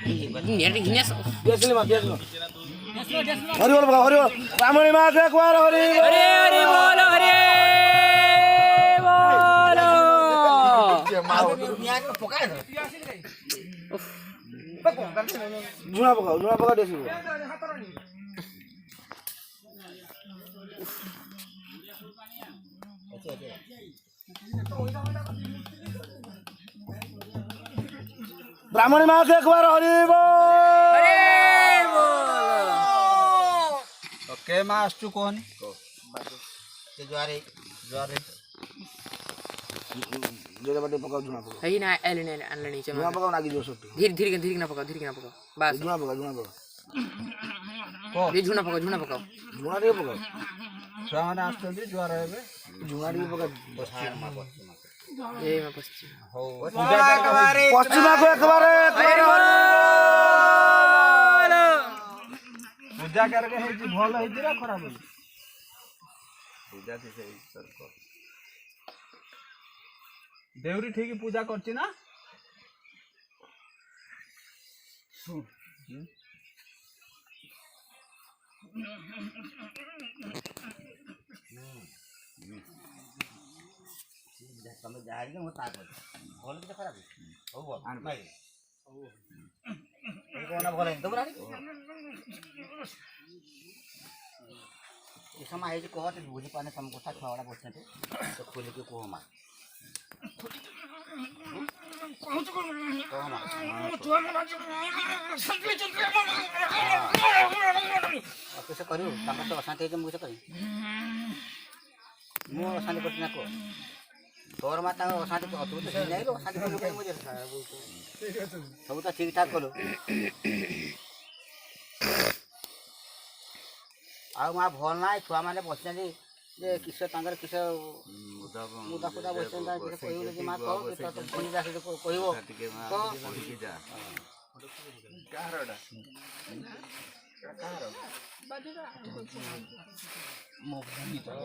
near घिनेस Desale मा देसलो हरि बोल हरि बोल ब्राह्मणी मां के एक बार हरि हरे हरे बोल हरे बोल जुना पका देसलो ब्राह्मणी मां के एक बार हरि बोल के माँ आसचु कौन ज्वारे जेरे बटे पका जुना पका है ना एलने अनले नीचे जुना पका नागी जो सट्टी धीरे धीरे ना पका बस जुना पका ये झुना पका जुना रे पका सामान आसचु ज्वार है जुना रे पका ये मैं पश्चिम हो पश्चिमा को एक बार पूजा करके है जी भल है जी खराब है पूजा से सर को देवरी ठीक पूजा करची ना તમે જાહેર કે હું તા કરું ભલે તો ખરાબ હો બોલ આન ભાઈ એ કોના ભલે તો બરાબર એ સમય જે કોહત बुझी पाने सम को खावाड़ा बोलते तो खोले के को मार कैसे करू तम तो अशांति के मुझे करी मु अशांति करती ना को तोर माता अशांति तो तू तो नहीं रो अशांति को कहीं मुझे सब तो ठीक ठाक करो आ मां भल ना छुआ माने बसने जे किस तांगर किस मुदा फुदा बसने ता किस कहू जे मां कहो तो पुनी जा से कहबो तो पढ़ी जा कारोडा कारो मोहनी तो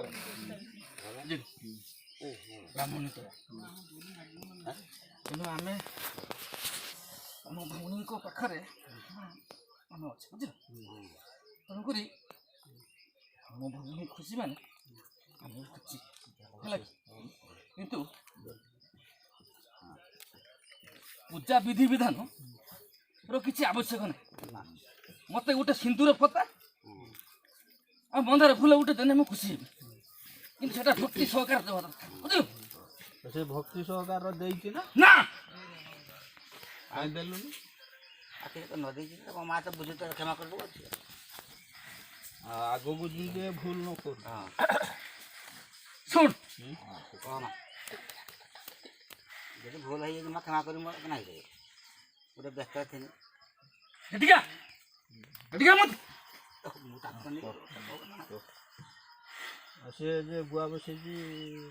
जे ब्राह्मणी तो କିନ୍ତୁ ଆମେ ଆମ ଭଉଣୀଙ୍କ ପାଖରେ ଆମେ ଅଛୁ ବୁଝିଲ ତେଣୁକରି ଆମ ଭଉଣୀ ଖୁସି ମାନେ ଆମେ ଖୁସି ହେଲା କିନ୍ତୁ ପୂଜା ବିଧି ବିଧାନର କିଛି ଆବଶ୍ୟକ ନାହିଁ ମୋତେ ଗୋଟେ ସିନ୍ଦୁର ଫତା ଆଉ ମନ୍ଦାର ଫୁଲ ଗୋଟେ ଦେଲେ ମୁଁ ଖୁସି ହେବି କିନ୍ତୁ ସେଟା ଭକ୍ତି ସହକାର ଦେବା ଦରକାର ବୁଝିଲ से भक्ति सहकार देइछि ना ना आइ देलुनी आखिर तो न देइछि तो मां तो बुझे तो क्षमा कर दो आगो बुझी जे भूल न कर हां सुन कौन यदि भूल है ये मैं क्षमा करूं नहीं दे पूरे व्यस्त थे हटिया मत से जे बुआ बसे जी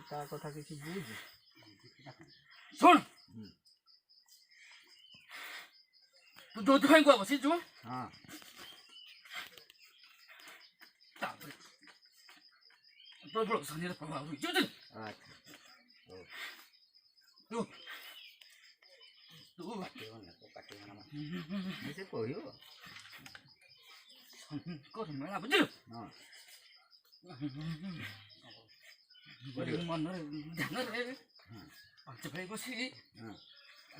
ता कथा किसी बुझ सुन तू जो तो को बसी जो हां तो बड़ो सनी रे प्रभाव हुई जो अच्छा तू काटे ना ऐसे कहियो कर मेला बुझियो हां मन ध्यान रे पांच भाई बसी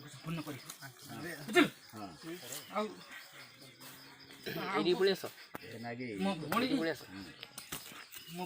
संपूर्ण कर बुझिल एडी पुलिस नागी मो भोणी पुलिस मो